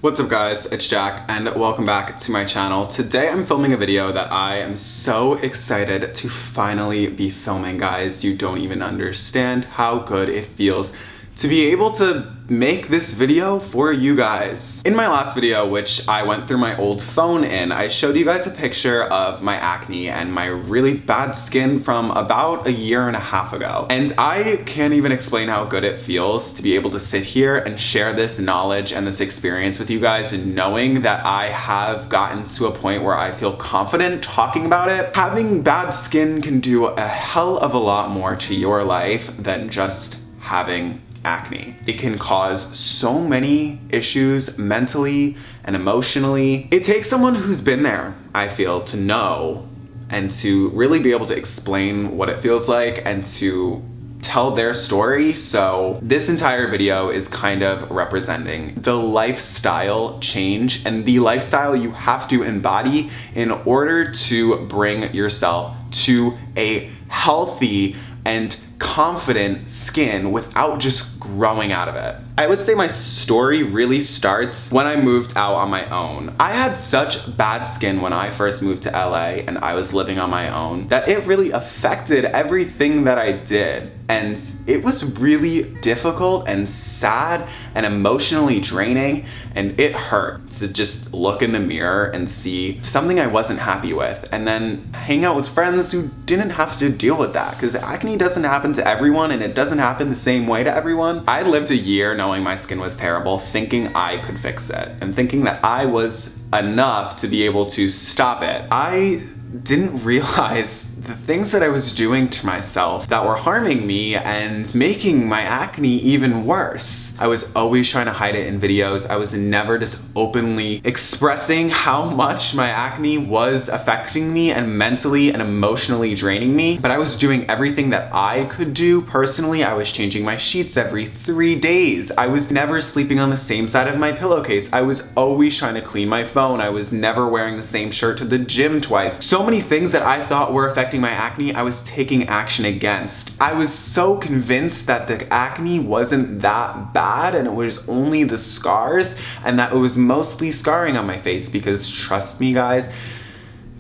What's up guys, it's Jack and welcome back to my channel. Today I'm filming a video that I am so excited to finally be filming, guys. You don't even understand how good it feels to be able to make this video for you guys. In my last video, which I went through my old phone in, I showed you guys a picture of my acne and my really bad skin from about a year and a half ago. And I can't even explain how good it feels to be able to sit here and share this knowledge and this experience with you guys, and knowing that I have gotten to a point where I feel confident talking about it. Having bad skin can do a hell of a lot more to your life than just having acne. It can cause so many issues mentally and emotionally. It takes someone who's been there, I feel, to know and to really be able to explain what it feels like and to tell their story. So this entire video is kind of representing the lifestyle change and the lifestyle you have to embody in order to bring yourself to a healthy and confident skin without just growing out of it. I would say my story really starts when I moved out on my own. I had such bad skin when I first moved to LA and I was living on my own that it really affected everything that I did. And it was really difficult and sad and emotionally draining, and it hurt to just look in the mirror and see something I wasn't happy with and then hang out with friends who didn't have to deal with that, because acne doesn't happen to everyone and it doesn't happen the same way to everyone. I lived a year knowing my skin was terrible, thinking I could fix it and thinking that I was enough to be able to stop it. I didn't realize the things that I was doing to myself that were harming me and making my acne even worse. I was always trying to hide it in videos. I was never just openly expressing how much my acne was affecting me and mentally and emotionally draining me. But I was doing everything that I could do personally. I was changing my sheets every 3 days. I was never sleeping on the same side of my pillowcase. I was always trying to clean my phone. I was never wearing the same shirt to the gym twice. So many things that I thought were affecting my acne, I was taking action against. I was so convinced that the acne wasn't that bad and it was only the scars, and that it was mostly scarring on my face, because trust me guys,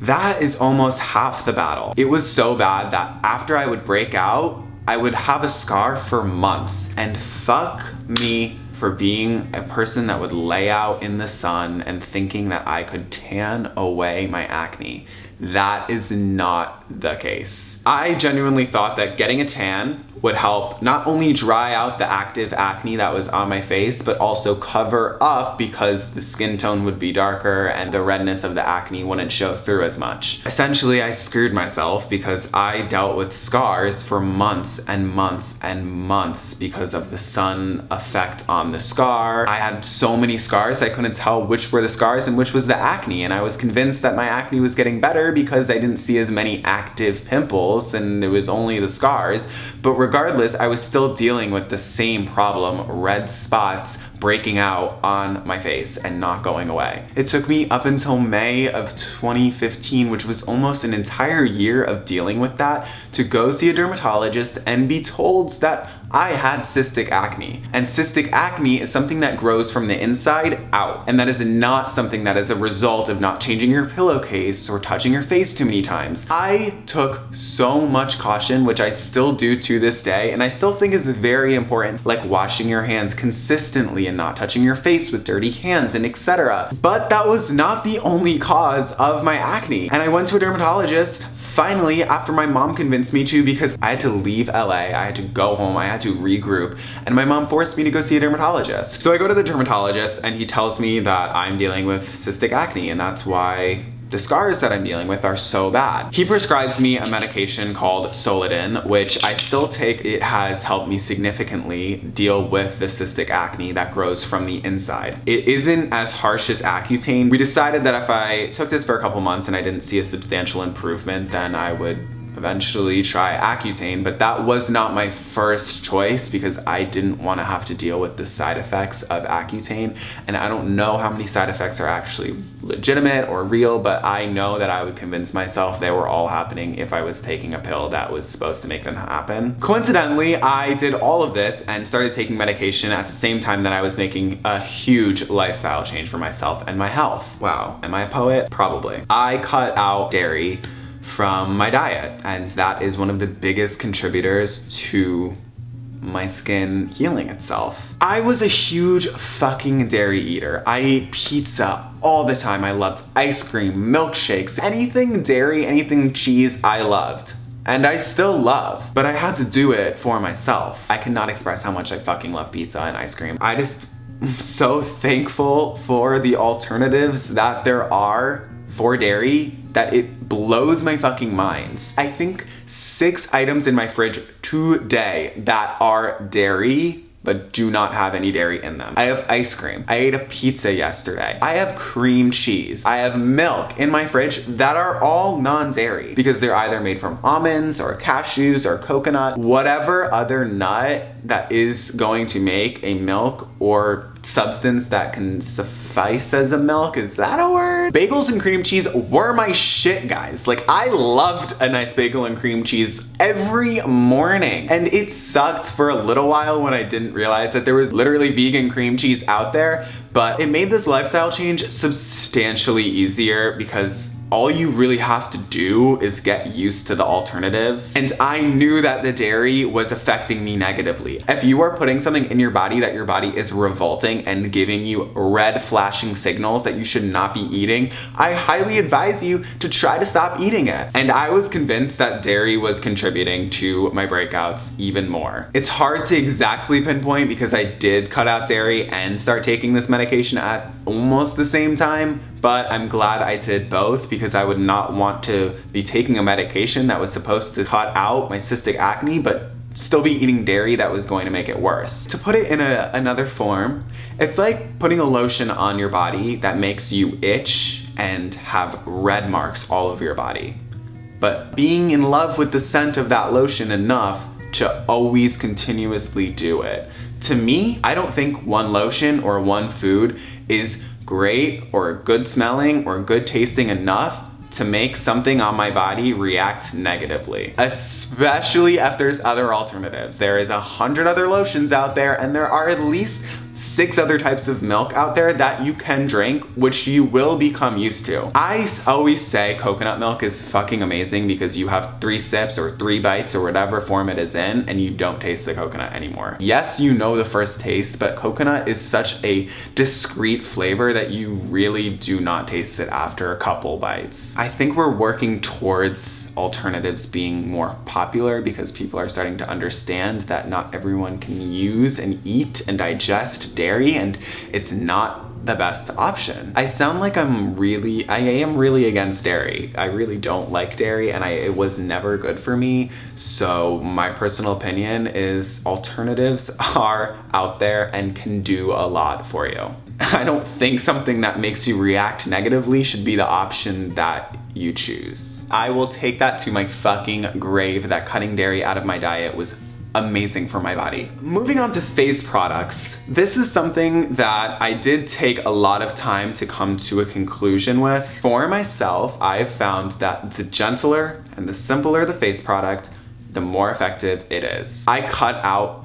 that is almost half the battle. It was so bad that after I would break out, I would have a scar for months, and fuck me for being a person that would lay out in the sun and thinking that I could tan away my acne. That is not the case. I genuinely thought that getting a tan would help not only dry out the active acne that was on my face, but also cover up, because the skin tone would be darker and the redness of the acne wouldn't show through as much. Essentially, I screwed myself because I dealt with scars for months and months and months because of the sun effect on the scar. I had so many scars I couldn't tell which were the scars and which was the acne, and I was convinced that my acne was getting better because I didn't see as many active pimples and it was only the scars. But regardless, I was still dealing with the same problem, red spots breaking out on my face and not going away. It took me up until May of 2015, which was almost an entire year of dealing with that, to go see a dermatologist and be told that I had cystic acne. And cystic acne is something that grows from the inside out. And that is not something that is a result of not changing your pillowcase or touching your face too many times. I took so much caution, which I still do to this day, and I still think is very important, like washing your hands consistently and not touching your face with dirty hands and etc. But that was not the only cause of my acne. And I went to a dermatologist finally, after my mom convinced me to, because I had to leave LA, I had to go home, I had to regroup, and my mom forced me to go see a dermatologist. So I go to the dermatologist and he tells me that I'm dealing with cystic acne, and that's why the scars that I'm dealing with are so bad. He prescribes me a medication called Solidin, which I still take. It has helped me significantly deal with the cystic acne that grows from the inside. It isn't as harsh as Accutane. We decided that if I took this for a couple months and I didn't see a substantial improvement, then I would eventually try Accutane, but that was not my first choice because I didn't want to have to deal with the side effects of Accutane. And I don't know how many side effects are actually legitimate or real, but I know that I would convince myself they were all happening if I was taking a pill that was supposed to make them happen. Coincidentally, I did all of this and started taking medication at the same time that I was making a huge lifestyle change for myself and my health. Wow, am I a poet? Probably. I cut out dairy from my diet, and that is one of the biggest contributors to my skin healing itself. I was a huge fucking dairy eater. I ate pizza all the time. I loved ice cream, milkshakes, anything dairy, anything cheese, I loved. And I still love, but I had to do it for myself. I cannot express how much I fucking love pizza and ice cream. I just am so thankful for the alternatives that there are for dairy that it blows my fucking mind. I think 6 items in my fridge today that are dairy but do not have any dairy in them. I have ice cream. I ate a pizza yesterday. I have cream cheese. I have milk in my fridge that are all non-dairy because they're either made from almonds or cashews or coconut, whatever other nut that is going to make a milk or substance that can suffice as a milk. Is that a word? Bagels and cream cheese were my shit, guys. Like, I loved a nice bagel and cream cheese every morning. And it sucked for a little while when I didn't realize that there was literally vegan cream cheese out there, but it made this lifestyle change substantially easier because all you really have to do is get used to the alternatives. And I knew that the dairy was affecting me negatively. If you are putting something in your body that your body is revolting and giving you red flashing signals that you should not be eating, I highly advise you to try to stop eating it. And I was convinced that dairy was contributing to my breakouts even more. It's hard to exactly pinpoint because I did cut out dairy and start taking this medication at almost the same time, but I'm glad I did both because I would not want to be taking a medication that was supposed to cut out my cystic acne, but still be eating dairy that was going to make it worse. To put it in another form, it's like putting a lotion on your body that makes you itch and have red marks all over your body. But being in love with the scent of that lotion enough to always continuously do it. To me, I don't think one lotion or one food is great or good smelling or good tasting enough to make something on my body react negatively, especially if there's other alternatives. There is 100 other lotions out there, and there are at least 6 other types of milk out there that you can drink, which you will become used to. I always say coconut milk is fucking amazing because you have 3 sips or 3 bites or whatever form it is in, and you don't taste the coconut anymore. Yes, you know the first taste, but coconut is such a discreet flavor that you really do not taste it after a couple bites. I think we're working towards alternatives being more popular because people are starting to understand that not everyone can use and eat and digest dairy, and it's not the best option. I sound like I am really against dairy. I really don't like dairy, and it was never good for me. So my personal opinion is alternatives are out there and can do a lot for you. I don't think something that makes you react negatively should be the option that you choose. I will take that to my fucking grave that cutting dairy out of my diet was amazing for my body. Moving on to face products. This is something that I did take a lot of time to come to a conclusion with. For myself, I've found that the gentler and the simpler the face product, the more effective it is. I cut out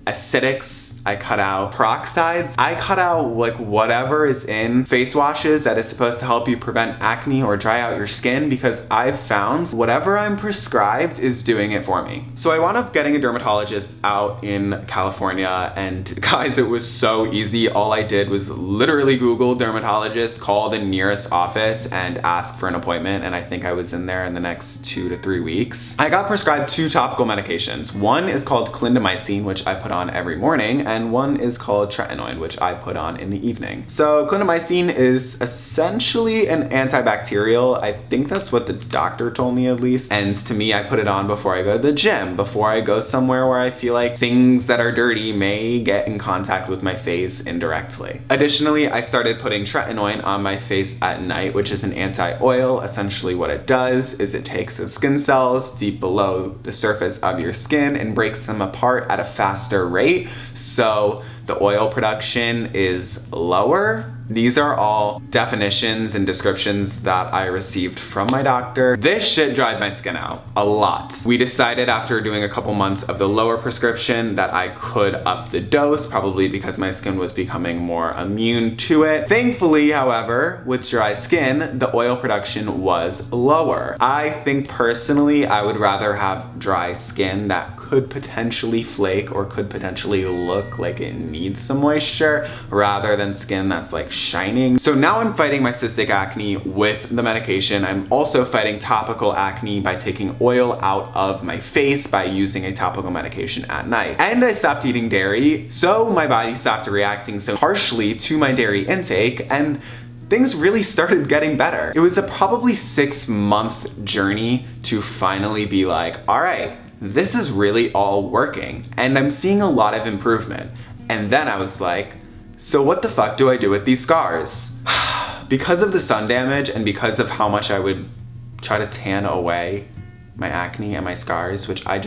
acidics, I cut out peroxides, I cut out like whatever is in face washes that is supposed to help you prevent acne or dry out your skin, because I've found whatever I'm prescribed is doing it for me. So I wound up getting a dermatologist out in California, and guys, it was so easy. All I did was literally Google dermatologist, call the nearest office and ask for an appointment, and I think I was in there in the next 2 to 3 weeks. I got prescribed 2 topical medications. One is called clindamycin, which I put on every morning, and one is called tretinoin, which I put on in the evening. So clindamycin is essentially an antibacterial. I think that's what the doctor told me, at least. And to me, I put it on before I go to the gym, before I go somewhere where I feel like things that are dirty may get in contact with my face indirectly. Additionally, I started putting tretinoin on my face at night, which is an anti-oil. Essentially what it does is it takes the skin cells deep below the surface of your skin and breaks them apart at a faster rate, so the oil production is lower. These are all definitions and descriptions that I received from my doctor. This shit dried my skin out a lot. We decided after doing a couple months of the lower prescription that I could up the dose, probably because my skin was becoming more immune to it. Thankfully, however, with dry skin, the oil production was lower. I think personally, I would rather have dry skin that could potentially flake or could potentially look like it needs some moisture rather than skin that's like shining. So now I'm fighting my cystic acne with the medication. I'm also fighting topical acne by taking oil out of my face by using a topical medication at night. And I stopped eating dairy, so my body stopped reacting so harshly to my dairy intake, and things really started getting better. It was a probably 6-month journey to finally be like, all right, this is really all working, and I'm seeing a lot of improvement. And then I was like, so what the fuck do I do with these scars? Because of the sun damage and because of how much I would try to tan away my acne and my scars, which I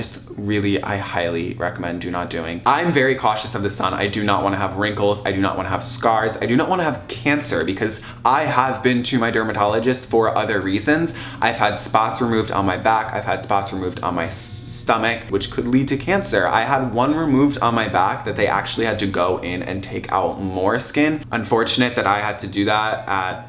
highly recommend do not doing. I'm very cautious of the sun. I do not want to have wrinkles. I do not want to have scars. I do not want to have cancer, because I have been to my dermatologist for other reasons. I've had spots removed on my back. I've had spots removed on my stomach, which could lead to cancer. I had one removed on my back that they actually had to go in and take out more skin. Unfortunate that I had to do that at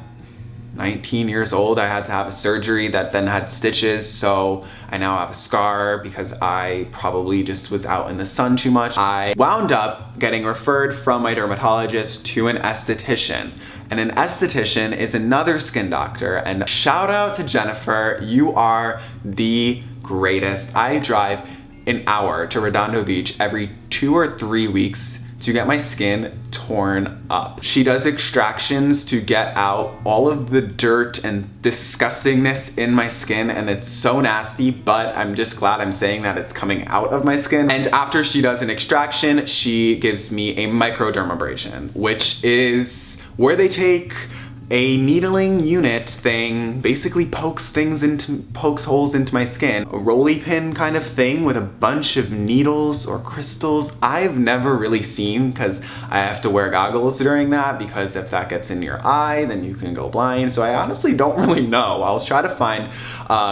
19 years old. I had to have a surgery that then had stitches, so I now have a scar because I probably just was out in the sun too much. I wound up getting referred from my dermatologist to an esthetician. And an esthetician is another skin doctor, and shout out to Jennifer, you are the greatest. I drive an hour to Redondo Beach every 2 or 3 weeks to get my skin torn up. She does extractions to get out all of the dirt and disgustingness in my skin, and it's so nasty, but I'm just glad I'm saying that it's coming out of my skin. And after she does an extraction, she gives me a microdermabrasion, which is where they take a needling unit thing, basically pokes holes into my skin. A rolly pin kind of thing with a bunch of needles or crystals. I've never really seen, because I have to wear goggles during that, because if that gets in your eye, then you can go blind. So I honestly don't really know. I'll try to find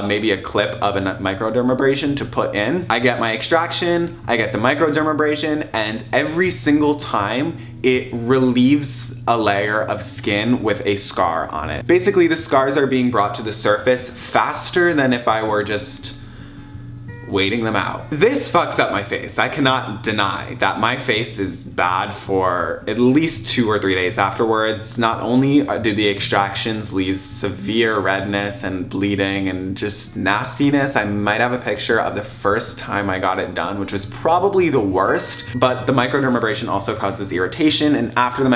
maybe a clip of a microdermabrasion to put in. I get my extraction, I get the microdermabrasion, and every single time it relieves a layer of skin with a scar on it. Basically, the scars are being brought to the surface faster than if I were just waiting them out. This fucks up my face. I cannot deny that my face is bad for at least 2 or 3 days afterwards. Not only do the extractions leave severe redness and bleeding and just nastiness, I might have a picture of the first time I got it done, which was probably the worst, but the microdermabrasion also causes irritation, and after the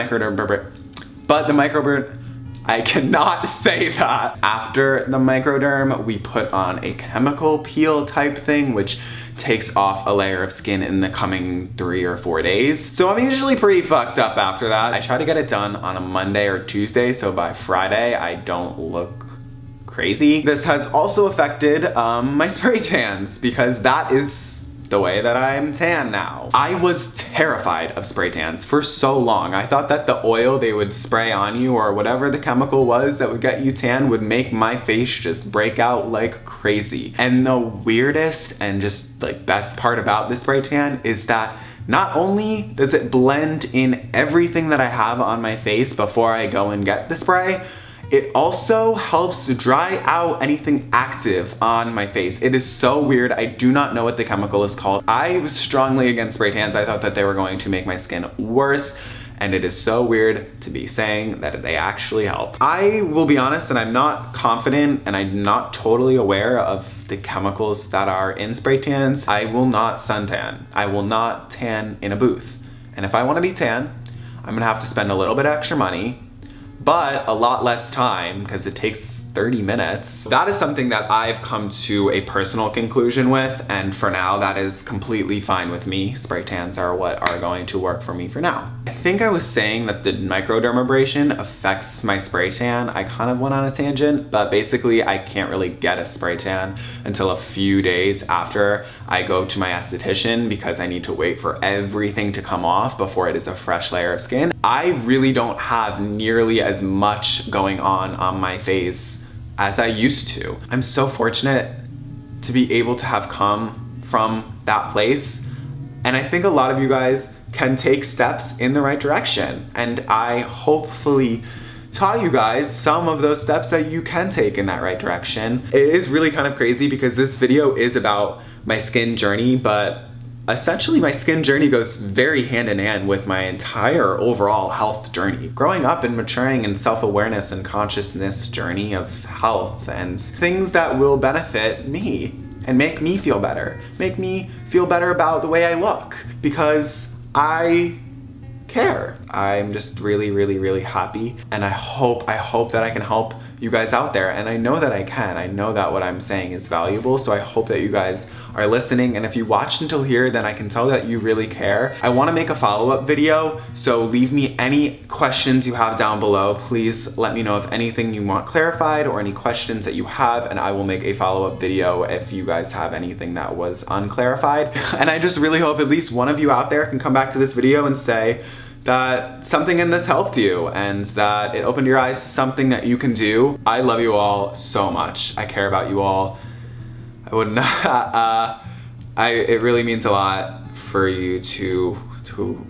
I cannot say that. After the microderm, we put on a chemical peel type thing, which takes off a layer of skin in the coming 3 or 4 days. So I'm usually pretty fucked up after that. I try to get it done on a Monday or Tuesday, so by Friday I don't look crazy. This has also affected my spray tans, because that is the way that I'm tan now. I was terrified of spray tans for so long. I thought that the oil they would spray on you, or whatever the chemical was that would get you tan, would make my face just break out like crazy. And the weirdest and just like best part about the spray tan is that not only does it blend in everything that I have on my face before I go and get the spray, it also helps to dry out anything active on my face. It is so weird. I do not know what the chemical is called. I was strongly against spray tans. I thought that they were going to make my skin worse, and it is so weird to be saying that they actually help. I will be honest, and I'm not confident and I'm not totally aware of the chemicals that are in spray tans. I will not suntan. I will not tan in a booth. And if I want to be tan, I'm gonna have to spend a little bit extra money, but a lot less time because it takes 30 minutes. That is something that I've come to a personal conclusion with, and for now that is completely fine with me. Spray tans are what are going to work for me for now. I think I was saying that the microdermabrasion affects my spray tan. I kind of went on a tangent, but basically I can't really get a spray tan until a few days after I go to my esthetician because I need to wait for everything to come off before it is a fresh layer of skin. I really don't have nearly as much going on my face as I used to. I'm so fortunate to be able to have come from that place, and I think a lot of you guys can take steps in the right direction, and I hopefully taught you guys some of those steps that you can take in that right direction. It is really kind of crazy because this video is about my skin journey, but essentially my skin journey goes very hand in hand with my entire overall health journey. Growing up and maturing in self-awareness and consciousness journey of health and things that will benefit me and make me feel better. Make me feel better about the way I look because I care. I'm just really, really, really happy, and I hope that I can help you guys out there, and I know that I can. I know that what I'm saying is valuable, so I hope that you guys are listening, and if you watched until here, then I can tell that you really care. I want to make a follow-up video, so leave me any questions you have down below. Please let me know if anything you want clarified or any questions that you have, and I will make a follow-up video if you guys have anything that was unclarified. And I just really hope at least one of you out there can come back to this video and say that something in this helped you and that it opened your eyes to something that you can do. I love you all so much. I care about you all. I would not, it really means a lot for you to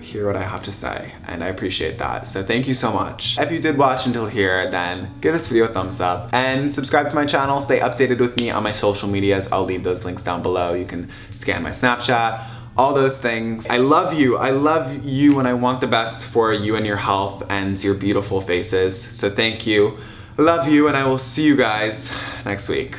hear what I have to say, and I appreciate that. So thank you so much. If you did watch until here, then give this video a thumbs up and subscribe to my channel. Stay updated with me on my social medias. I'll leave those links down below. You can scan my Snapchat, all those things. I love you, and I want the best for you and your health and your beautiful faces. So thank you, I love you, and I will see you guys next week.